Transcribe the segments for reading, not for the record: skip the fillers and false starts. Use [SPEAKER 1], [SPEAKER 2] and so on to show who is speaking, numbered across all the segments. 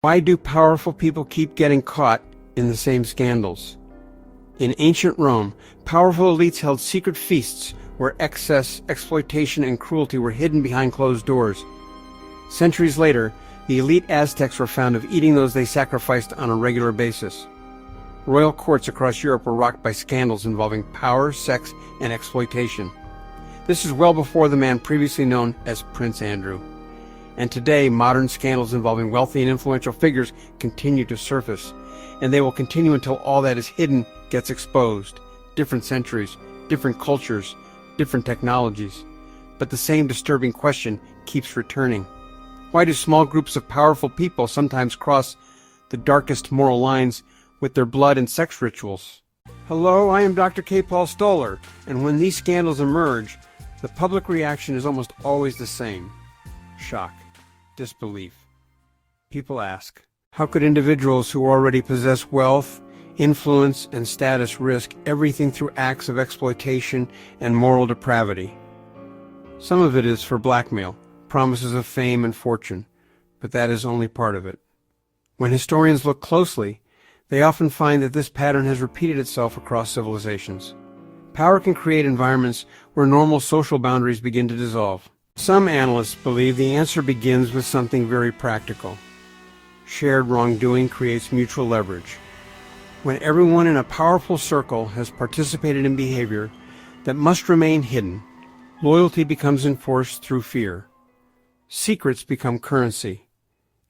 [SPEAKER 1] Why do powerful people keep getting caught in the same scandals? In ancient Rome, powerful elites held secret feasts where excess, exploitation, and cruelty were hidden behind closed doors. Centuries later, the elite Aztecs were found of eating those they sacrificed on a regular basis. Royal courts across Europe were rocked by scandals involving power, sex, and exploitation. This is well before the man previously known as Prince Andrew. And today, modern scandals involving wealthy and influential figures continue to surface, and they will continue until all that is hidden gets exposed. Different centuries, different cultures, different technologies. But the same disturbing question keeps returning. Why do small groups of powerful people sometimes cross the darkest moral lines with their blood and sex rituals? Hello, I am Dr. K. Paul Stoller, and when these scandals emerge, the public reaction is almost always the same. Shock. Disbelief. People ask, how could individuals who already possess wealth, influence, and status risk everything through acts of exploitation and moral depravity? Some of it is for blackmail, promises of fame and fortune, but that is only part of it. When historians look closely, they often find that this pattern has repeated itself across civilizations. Power can create environments where normal social boundaries begin to dissolve. Some analysts believe the answer begins with something very practical. Shared wrongdoing creates mutual leverage. When everyone in a powerful circle has participated in behavior that must remain hidden, loyalty becomes enforced through fear. Secrets become currency,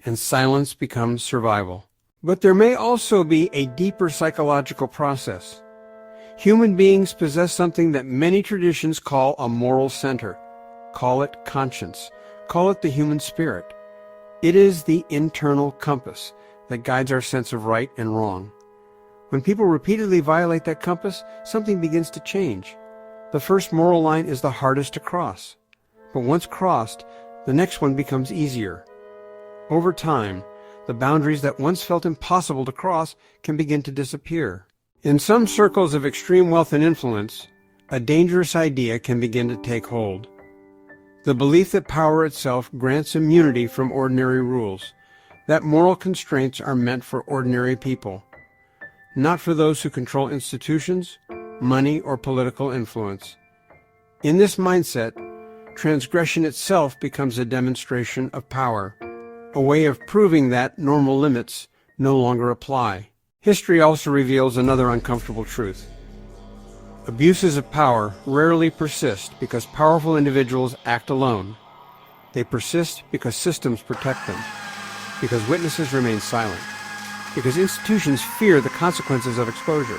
[SPEAKER 1] and silence becomes survival. But there may also be a deeper psychological process. Human beings possess something that many traditions call a moral center. Call it conscience. Call it the human spirit. It is the internal compass that guides our sense of right and wrong. When people repeatedly violate that compass, something begins to change. The first moral line is the hardest to cross. But once crossed, the next one becomes easier. Over time, the boundaries that once felt impossible to cross can begin to disappear. In some circles of extreme wealth and influence, a dangerous idea can begin to take hold. The belief that power itself grants immunity from ordinary rules, that moral constraints are meant for ordinary people, not for those who control institutions, money, or political influence. In this mindset, transgression itself becomes a demonstration of power, a way of proving that normal limits no longer apply. History also reveals another uncomfortable truth. Abuses of power rarely persist because powerful individuals act alone. They persist because systems protect them, because witnesses remain silent, because institutions fear the consequences of exposure.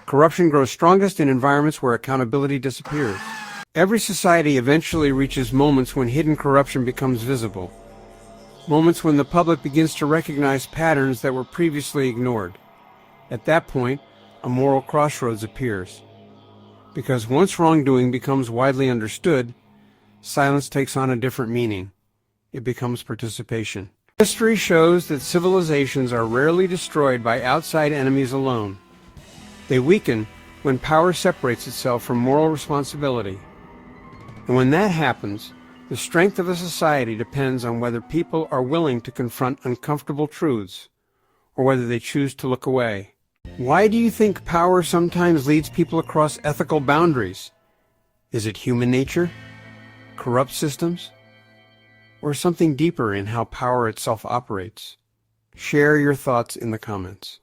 [SPEAKER 1] Corruption grows strongest in environments where accountability disappears. Every society eventually reaches moments when hidden corruption becomes visible, moments when the public begins to recognize patterns that were previously ignored. At that point, a moral crossroads appears. Because once wrongdoing becomes widely understood, silence takes on a different meaning. It becomes participation. History shows that civilizations are rarely destroyed by outside enemies alone. They weaken when power separates itself from moral responsibility. And when that happens, the strength of a society depends on whether people are willing to confront uncomfortable truths, or whether they choose to look away. Why do you think power sometimes leads people across ethical boundaries? Is it human nature, corrupt systems, or something deeper in how power itself operates? Share your thoughts in the comments.